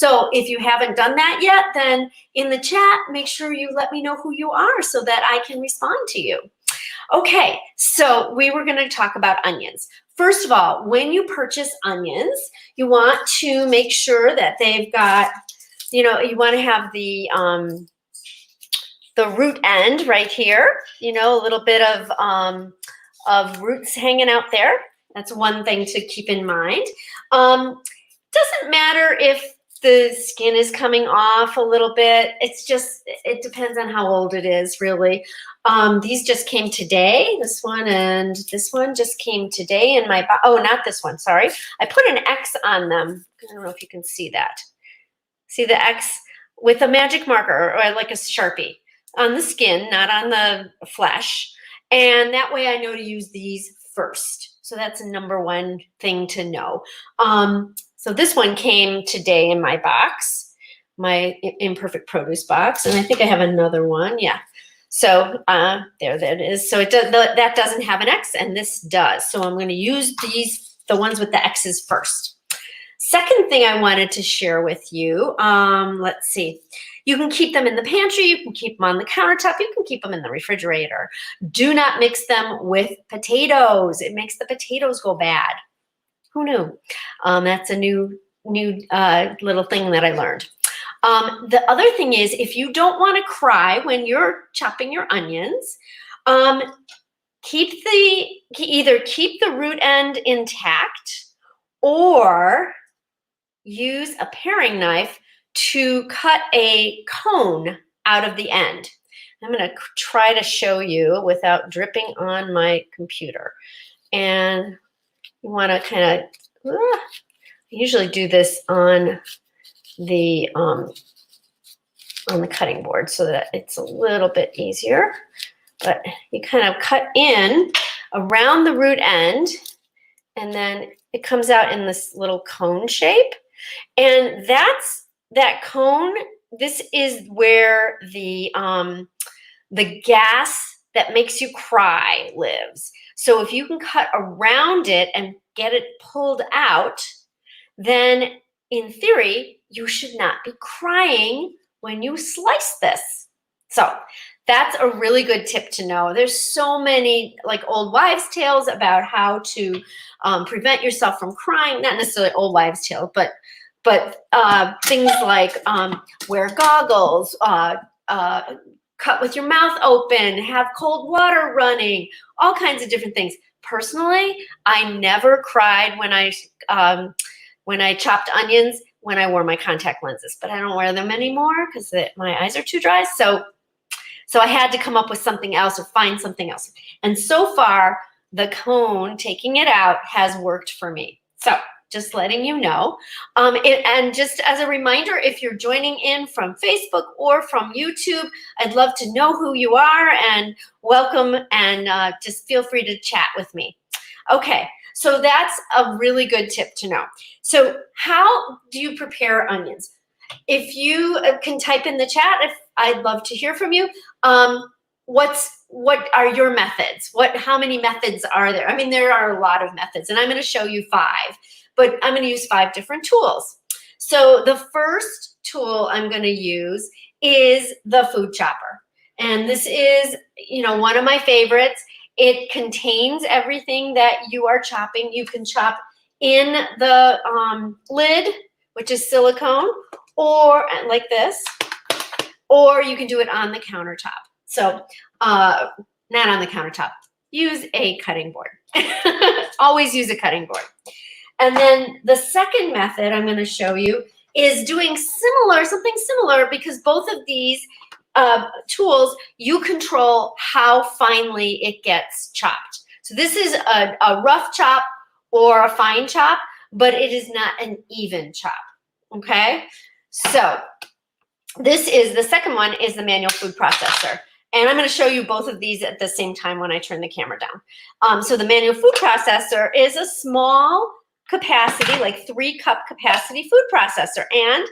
So if you haven't done that yet, then in the chat, make sure you let me know who you are so that I can respond to you. Okay, so we were going to talk about onions. First of all, when you purchase onions, you want to make sure that they've got, you want to have the root end right here, a little bit of roots hanging out there. That's one thing to keep in mind. Doesn't matter if the skin is coming off a little bit. It depends on how old it is, really. These just came today. This one and this one just came today in my box. Oh, not this one, sorry. I put an X on them. I don't know if you can see that. See the X with a magic marker or like a Sharpie on the skin, not on the flesh. And that way I know to use these first. So that's number one thing to know. So this one came today in my box, my imperfect produce box, and I think I have another one. Yeah. So there that is. So that doesn't have an X, and this does. So I'm going to use the ones with the X's first. Second thing I wanted to share with you. Let's see. You can keep them in the pantry. You can keep them on the countertop. You can keep them in the refrigerator. Do not mix them with potatoes. It makes the potatoes go bad. Who knew? That's a new little thing that I learned. The other thing is, if you don't want to cry when you're chopping your onions, either keep the root end intact or use a paring knife to cut a cone out of the end. I'm going to try to show you without dripping on my computer. And you want to kind of, I usually do this on the cutting board so that it's a little bit easier. But you kind of cut in around the root end, and then it comes out in this little cone shape. And that cone. This is where the gas that makes you cry lives. So if you can cut around it and get it pulled out, then in theory, you should not be crying when you slice this. So that's a really good tip to know. There's so many like old wives' tales about how to prevent yourself from crying. Not necessarily old wives' tales, but things like wear goggles, cut with your mouth open, have cold water running, all kinds of different things. Personally, I never cried when I chopped onions when I wore my contact lenses, but I don't wear them anymore because my eyes are too dry. So I had to come up with something else or find something else. And so far, the cone, taking it out, has worked for me. So just letting you know. And just as a reminder, if you're joining in from Facebook or from YouTube, I'd love to know who you are and welcome, and just feel free to chat with me. Okay, so that's a really good tip to know. So how do you prepare onions? If you can type in the chat, I'd love to hear from you. What are your methods? How many methods are there? I mean, there are a lot of methods, and I'm going to show you 5. But I'm going to use 5 different tools. So the first tool I'm going to use is the food chopper. And this is, one of my favorites. It contains everything that you are chopping. You can chop in the lid, which is silicone, or like this, or you can do it on the countertop. So not on the countertop. Use a cutting board. Always use a cutting board. And then the second method I'm going to show you is doing something similar, because both of these tools, you control how finely it gets chopped. So this is a rough chop or a fine chop, but it is not an even chop, okay? So the second one is the manual food processor. And I'm going to show you both of these at the same time when I turn the camera down. So the manual food processor is a small capacity, like 3-cup capacity food processor, and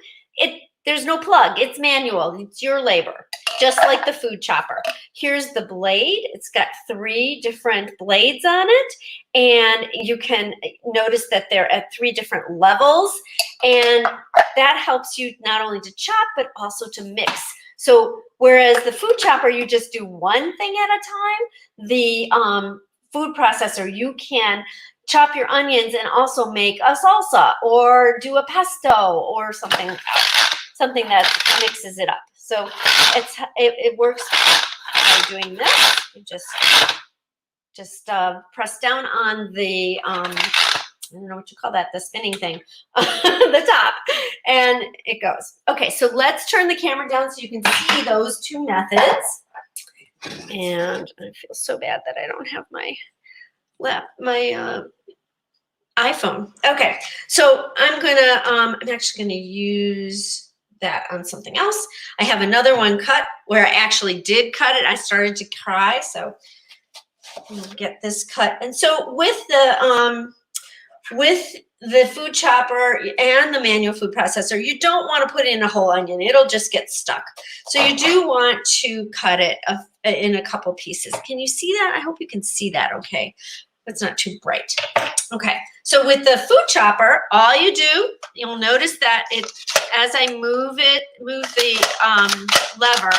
there's no plug. It's manual. It's your labor. just like the food chopper. Here's the blade. It's got 3 different blades on it, and you can notice that they're at 3 different levels, and that helps you not only to chop, but also to mix. So whereas the food chopper, you just do one thing at a time, the food processor, you can chop your onions and also make a salsa or do a pesto or something that mixes it up. So it works by doing this. You just press down on the I don't know what you call that, the spinning thing, the top, and it goes. Okay, so let's turn the camera down so you can see those 2 methods. And I feel so bad that I don't have my iPhone. Okay, so I'm actually gonna use that on something else. I have another one cut where I actually did cut it. I started to cry, so I'll get this cut. And so with the food chopper and the manual food processor, you don't want to put in a whole onion. It'll just get stuck. So you do want to cut it in a couple pieces. Can you see that? I hope you can see that okay. It's not too bright. Okay, so with the food chopper, all you do, you'll notice that as I move the lever,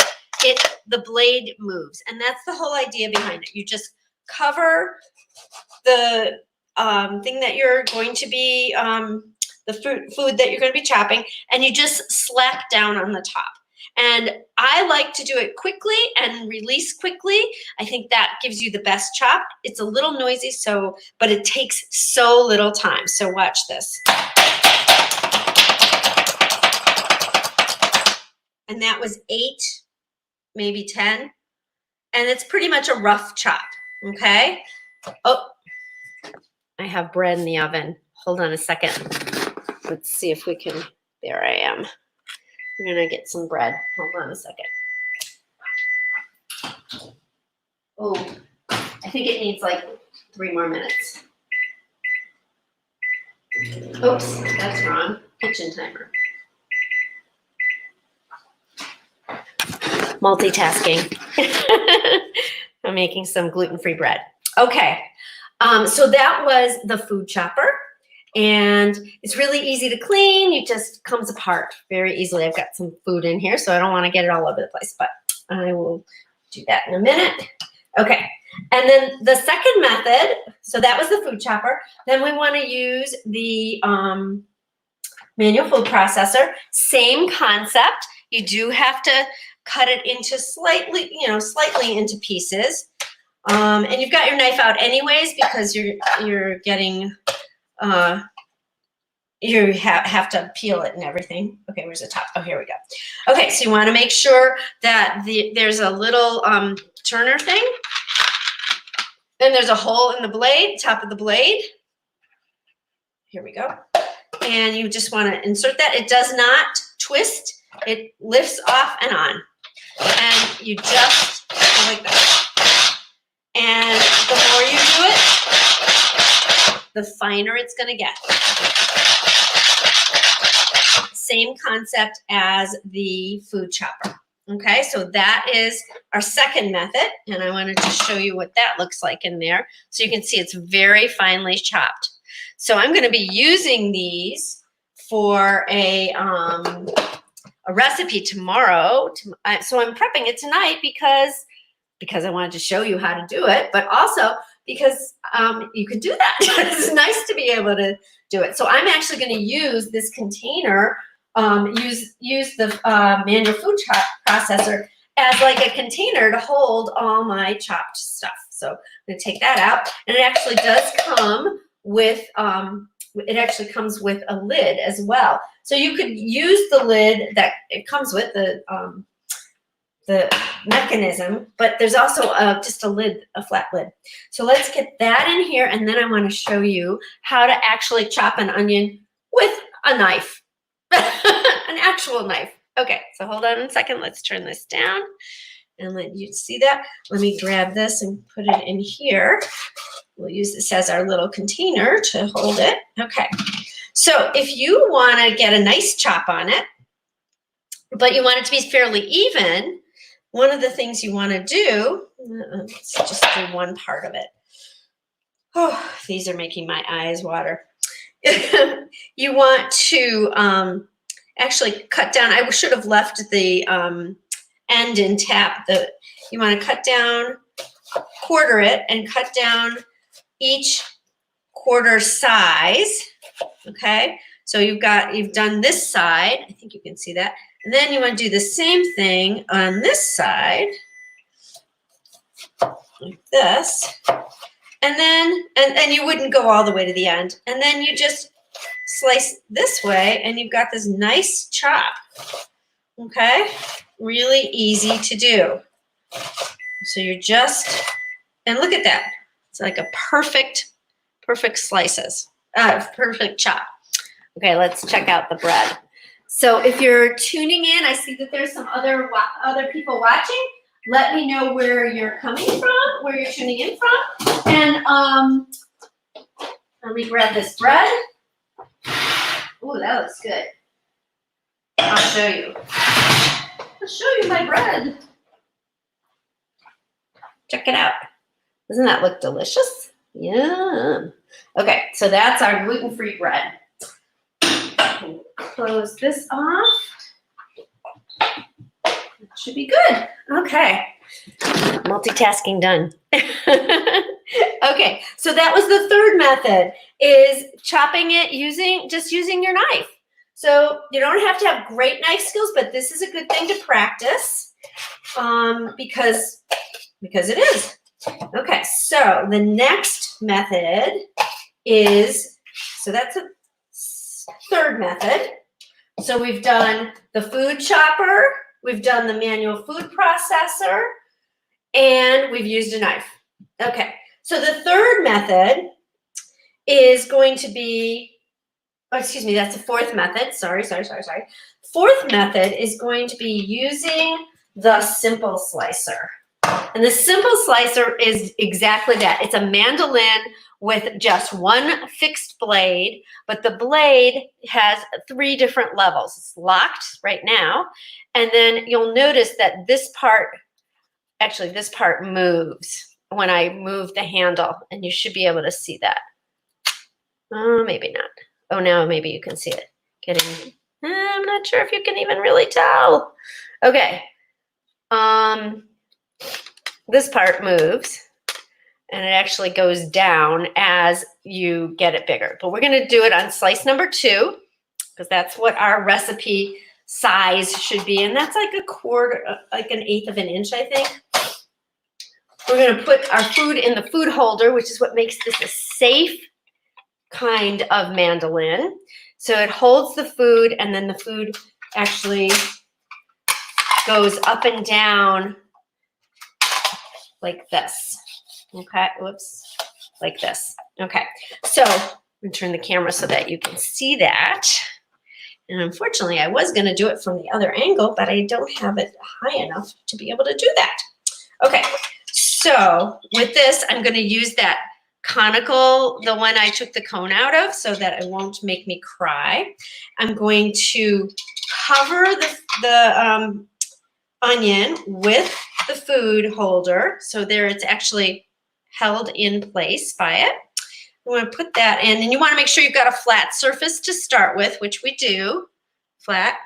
the blade moves. And that's the whole idea behind it. You just cover the thing that you're going to be, the food that you're going to be chopping, and you just slap down on the top. And I like to do it quickly and release quickly. I think that gives you the best chop. It's a little noisy, but it takes so little time. So watch this. And that was 8, maybe 10. And it's pretty much a rough chop, okay? Oh, I have bread in the oven. Hold on a second. Let's see if we can, there I am. I'm gonna get some bread. Hold on a second. Oh, I think it needs like 3 more minutes. Oops, that's wrong. Kitchen timer. Multitasking. I'm making some gluten-free bread. Okay, so that was the food chopper. And it's really easy to clean. It just comes apart very easily. I've got some food in here, so I don't want to get it all over the place, but I will do that in a minute. Okay, and then the second method, so that was the food chopper. Then we want to use the manual food processor. Same concept. You do have to cut it into slightly into pieces. And you've got your knife out anyways because you're getting you have to peel it and everything. Okay, where's the top? Oh, here we go. Okay, so you want to make sure that there's a little turner thing. Then there's a hole in the blade, top of the blade. Here we go. And you just want to insert that. It does not twist. It lifts off and on. And you just go like that. And the more you do it, the finer it's going to get. Same concept as the food chopper. Okay, so that is our second method, and I wanted to show you what that looks like in there. So you can see it's very finely chopped. So I'm going to be using these for a recipe tomorrow. So I'm prepping it tonight because I wanted to show you how to do it, but also because you could do that. It's nice to be able to do it. So I'm actually going to use this container, use the manual food processor as like a container to hold all my chopped stuff. So I'm going to take that out, and it actually does come with it actually comes with a lid as well. So you could use the lid that it comes with, the mechanism, but there's also just a lid, a flat lid. So let's get that in here, and then I want to show you how to actually chop an onion with a knife, an actual knife. Okay, so hold on a second. Let's turn this down and let you see that. Let me grab this and put it in here. We'll use this as our little container to hold it. Okay, so if you want to get a nice chop on it, but you want it to be fairly even, one of the things you want to do, let's just do one part of it. Oh, these are making my eyes water. You want to actually cut down. I should have left the end intact. You want to cut down, quarter it, and cut down each quarter size. Okay, so you've done this side. I think you can see that. And then you want to do the same thing on this side, like this. And then, and you wouldn't go all the way to the end. And then you just slice this way, and you've got this nice chop. Okay, really easy to do. So you're just, and look at that. It's like a perfect slices, perfect chop. Okay, let's check out the bread. So if you're tuning in, I see that there's some other people watching. Let me know where you're coming from, where you're tuning in from. And let me grab this bread. Ooh, that looks good. I'll show you. I'll show you my bread. Check it out. Doesn't that look delicious? Yum. Okay, so that's our gluten-free bread. Close this off. That should be good. Okay. Multitasking done. Okay, so that was the third method, is chopping it using your knife. So you don't have to have great knife skills, but this is a good thing to practice because it is. Okay, so the next method is, so that's a third method. So we've done the food chopper, we've done the manual food processor, and we've used a knife. Okay, so the third method is going to be, that's the fourth method. Sorry. Fourth method is going to be using the simple slicer. And the simple slicer is exactly that. It's a mandolin with just one fixed blade, but the blade has 3 different levels. It's locked right now. And then you'll notice that this part moves when I move the handle, and you should be able to see that. Oh, maybe not. Oh, now maybe you can see it. I'm not sure if you can even really tell. Okay. This part moves, and it actually goes down as you get it bigger. But we're going to do it on slice number 2, because that's what our recipe size should be. And that's like like an 1/8 of an inch, I think. We're going to put our food in the food holder, which is what makes this a safe kind of mandolin. So it holds the food, and then the food actually goes up and down like this. Okay, whoops, like this. Okay, so I'm gonna turn the camera so that you can see that. And unfortunately, I was gonna do it from the other angle, but I don't have it high enough to be able to do that. Okay, so with this, I'm gonna use that conical, the one I took the cone out of, so that it won't make me cry. I'm going to cover the onion with the food holder, so there it's actually held in place by it. We want to put that in, and you want to make sure you've got a flat surface to start with, which we do, flat,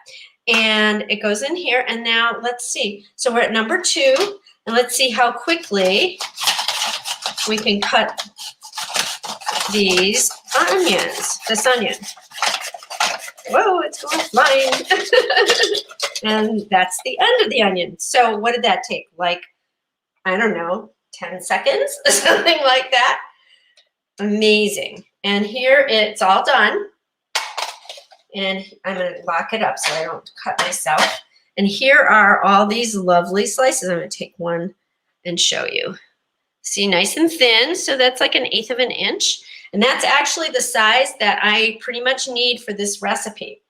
and it goes in here. And now let's see. So we're at number 2, and let's see how quickly we can cut these onions, this onion. Whoa, it's going flying. And that's the end of the onion. So what did that take? Like, I don't know, 10 seconds or something like that. Amazing. And here it's all done. And I'm going to lock it up so I don't cut myself. And here are all these lovely slices. I'm going to take one and show you. See, nice and thin. So that's like an 1/8 of an inch. And that's actually the size that I pretty much need for this recipe.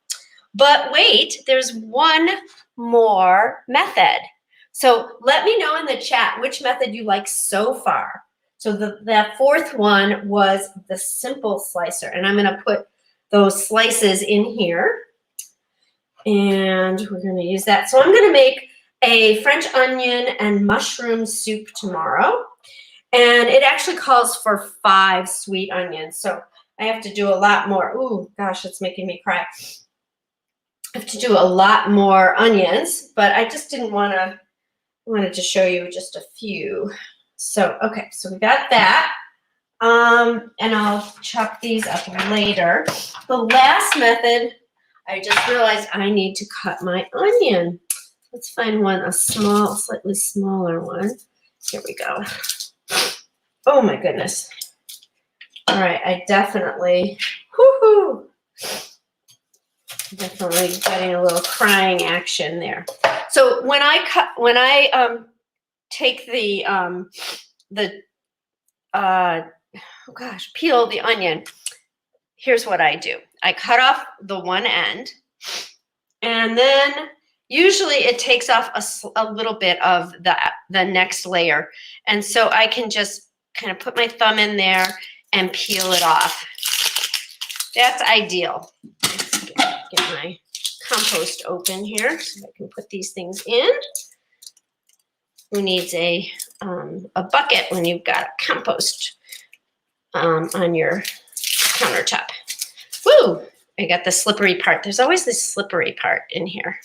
But wait, there's one more method. So let me know in the chat which method you like so far. So that fourth one was the simple slicer. And I'm going to put those slices in here. And we're going to use that. So I'm going to make a French onion and mushroom soup tomorrow. And it actually calls for 5 sweet onions. So I have to do a lot more. Ooh, gosh, it's making me cry. I have to do a lot more onions, but I just didn't want to, I wanted to show you just a few. So, okay, so we got that. And I'll chop these up later. The last method, I just realized I need to cut my onion. Let's find one, a small, slightly smaller one. Here we go. Oh my goodness. All right, I definitely, whoo-hoo, definitely getting a little crying action there. So when I take the peel the onion, here's what I do. I cut off the one end, and then usually it takes off a little bit of the next layer. And so I can just kind of put my thumb in there and peel it off. That's ideal. Let's get my compost open here so I can put these things in. Who needs a bucket when you've got compost on your countertop? Woo! I got the slippery part. There's always this slippery part in here.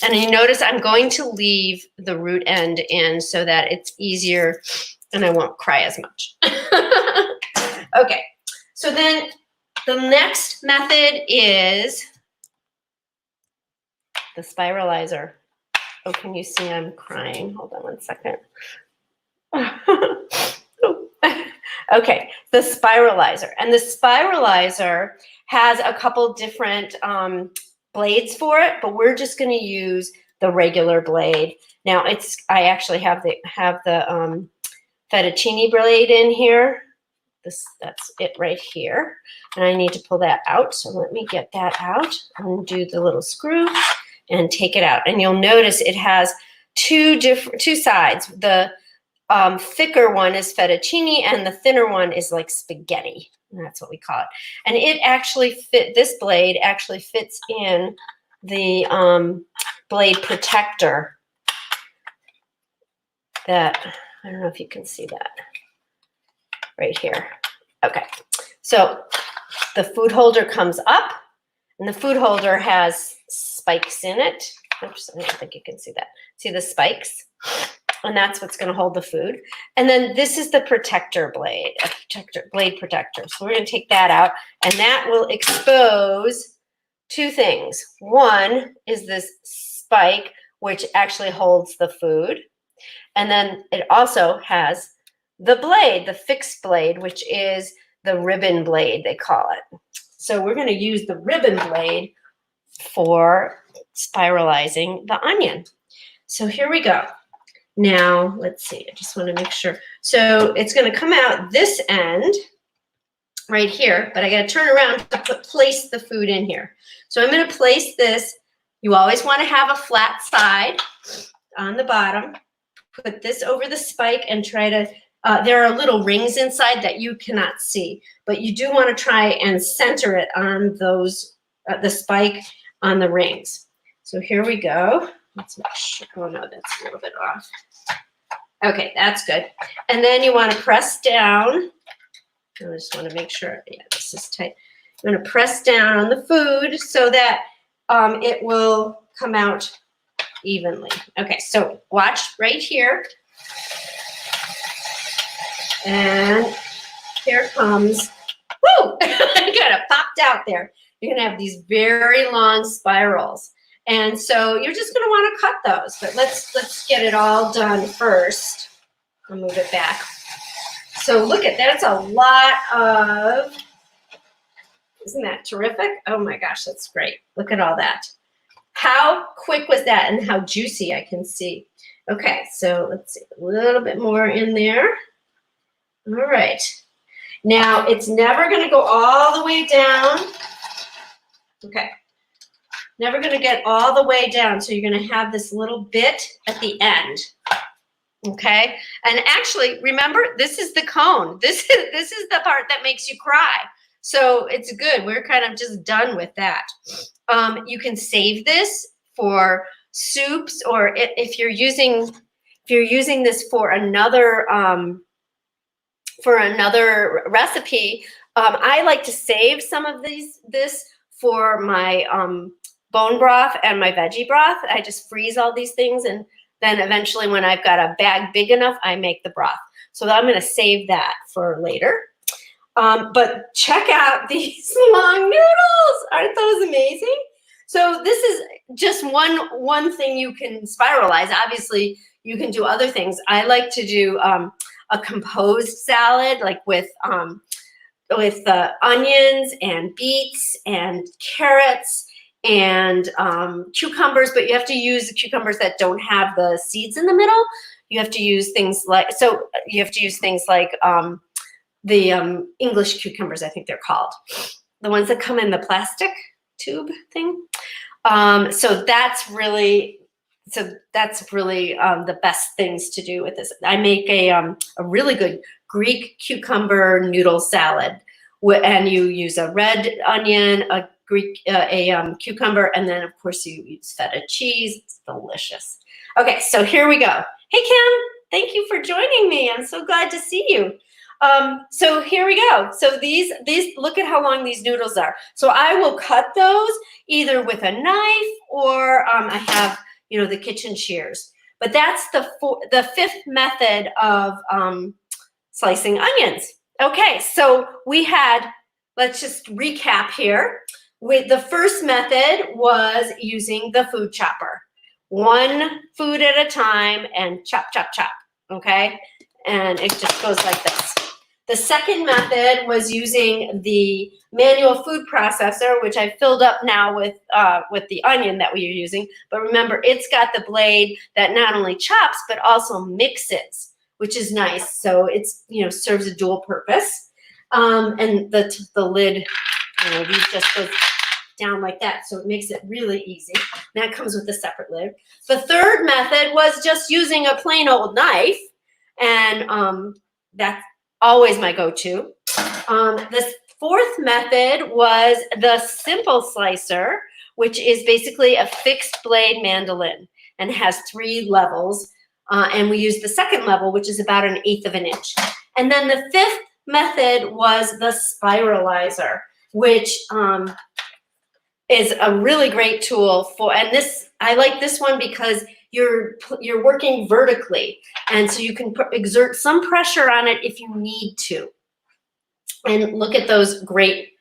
And you notice I'm going to leave the root end in so that it's easier and I won't cry as much. Okay, so then the next method is the spiralizer. Oh, can you see I'm crying? Hold on one second. Okay, the spiralizer. And the spiralizer has a couple different blades for it, but we're just going to use the regular blade. Now I actually have the fettuccine blade in here. That's it right here. And I need to pull that out. So let me get that out, undo the little screw and take it out. And you'll notice it has two sides. The thicker one is fettuccine and the thinner one is like spaghetti. And that's what we call it. And it actually this blade actually fits in the blade protector that, I don't know if you can see that right here. Okay, so the food holder comes up and the food holder has spikes in it. Oops, I don't think you can see that. See the spikes? And that's what's going to hold the food. And then this is the protector blade, blade protector. So we're going to take that out, and that will expose 2 things. One is this spike, which actually holds the food. And then it also has the blade, the fixed blade, which is the ribbon blade, they call it. So we're going to use the ribbon blade for spiralizing the onion. So here we go. Now, let's see, I just want to make sure. So it's going to come out this end right here, but I got to turn around to place the food in here. So I'm going to place this. You always want to have a flat side on the bottom. Put this over the spike and try to, there are little rings inside that you cannot see, but you do want to try and center it on those, the spike on the rings. So here we go. Let's make sure. Oh no, that's a little bit off. Okay, that's good. And then you want to press down. I just want to make sure, yeah, this is tight. You want to press down on the food so that it will come out evenly. Okay, so watch right here. And here comes, woo! It kind of popped out there. You're going to have these very long spirals. And so you're just going to want to cut those. But let's get it all done first. I'll move it back. So look at that. That's a lot of, isn't that terrific? Oh my gosh, that's great. Look at all that. How quick was that and how juicy I can see. Okay, so let's see. A little bit more in there. All right. Now, it's never going to go all the way down. Okay. Never going to get all the way down, so you're going to have this little bit at the end, okay? And actually, remember, this is the cone. This is the part that makes you cry. So it's good. We're kind of just done with that. You can save this for soups, or if you're using this for another recipe, I like to save some of this for my bone broth and my veggie broth. I just freeze all these things, and then eventually when I've got a bag big enough, I make the broth. So I'm going to save that for later. But check out these long noodles. Aren't those amazing? So this is just one thing you can spiralize. Obviously, you can do other things. I like to do a composed salad, like with onions and beets and carrots and cucumbers, but you have to use the cucumbers that don't have the seeds in the middle. You have to use things like the English cucumbers, I think they're called, the ones that come in the plastic tube thing. So that's really the best things to do with this. I make a really good Greek cucumber noodle salad, and you use a red onion, a cucumber, and then of course you use feta cheese. It's delicious. Okay, so here we go. Hey Kim, thank you for joining me. I'm so glad to see you. So here we go. So these look at how long these noodles are. So I will cut those either with a knife or I have the kitchen shears. But that's the fifth method of slicing onions. Okay, so let's just recap here. The first method was using the food chopper. One food at a time and chop, chop, chop, okay? And it just goes like this. The second method was using the manual food processor, which I filled up now with the onion that we are using. But remember, it's got the blade that not only chops, but also mixes, which is nice. So it's, serves a dual purpose. And the lid, these just goes down like that. So it makes it really easy. And that comes with a separate lid. The third method was just using a plain old knife. And that's always my go-to. The fourth method was the simple slicer, which is basically a fixed blade mandolin and has 3 levels. And we use the second level, which is about 1/8 of an inch. And then the fifth method was the spiralizer, which is a really great tool and I like this one because you're working vertically, and so you can exert some pressure on it if you need to. And look at those great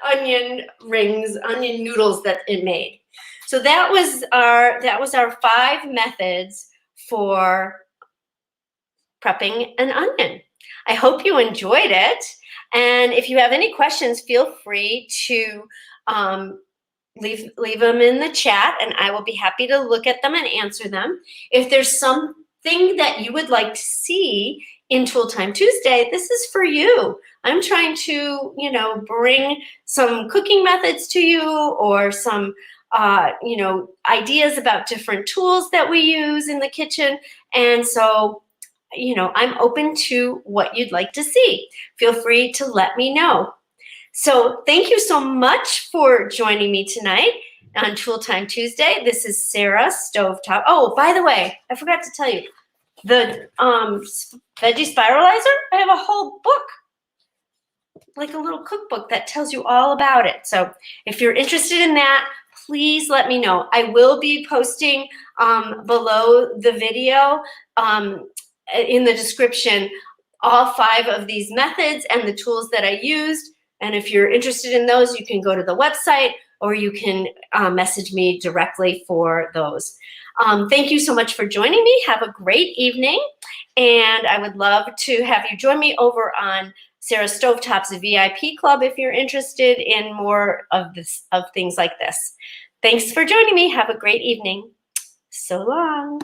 onion noodles that it made. So that was our 5 methods for prepping an onion. I hope you enjoyed it. And if you have any questions, feel free to leave them in the chat, and I will be happy to look at them and answer them. If there's something that you would like to see in Tool Time Tuesday, this is for you. I'm trying to, bring some cooking methods to you, or some, ideas about different tools that we use in the kitchen. And so, I'm open to what you'd like to see. Feel free to let me know. So thank you so much for joining me tonight on Tool Time Tuesday. This is Sarah Stovetop. Oh, by the way, I forgot to tell you, the Veggie Spiralizer, I have a whole book, like a little cookbook that tells you all about it. So if you're interested in that, please let me know. I will be posting below the video in the description all 5 of these methods and the tools that I used. And if you're interested in those, you can go to the website, or you can message me directly for those. Thank you so much for joining me. Have a great evening. And I would love to have you join me over on Sarah Stovetop's VIP Club if you're interested in more of things like this. Thanks for joining me. Have a great evening. So long.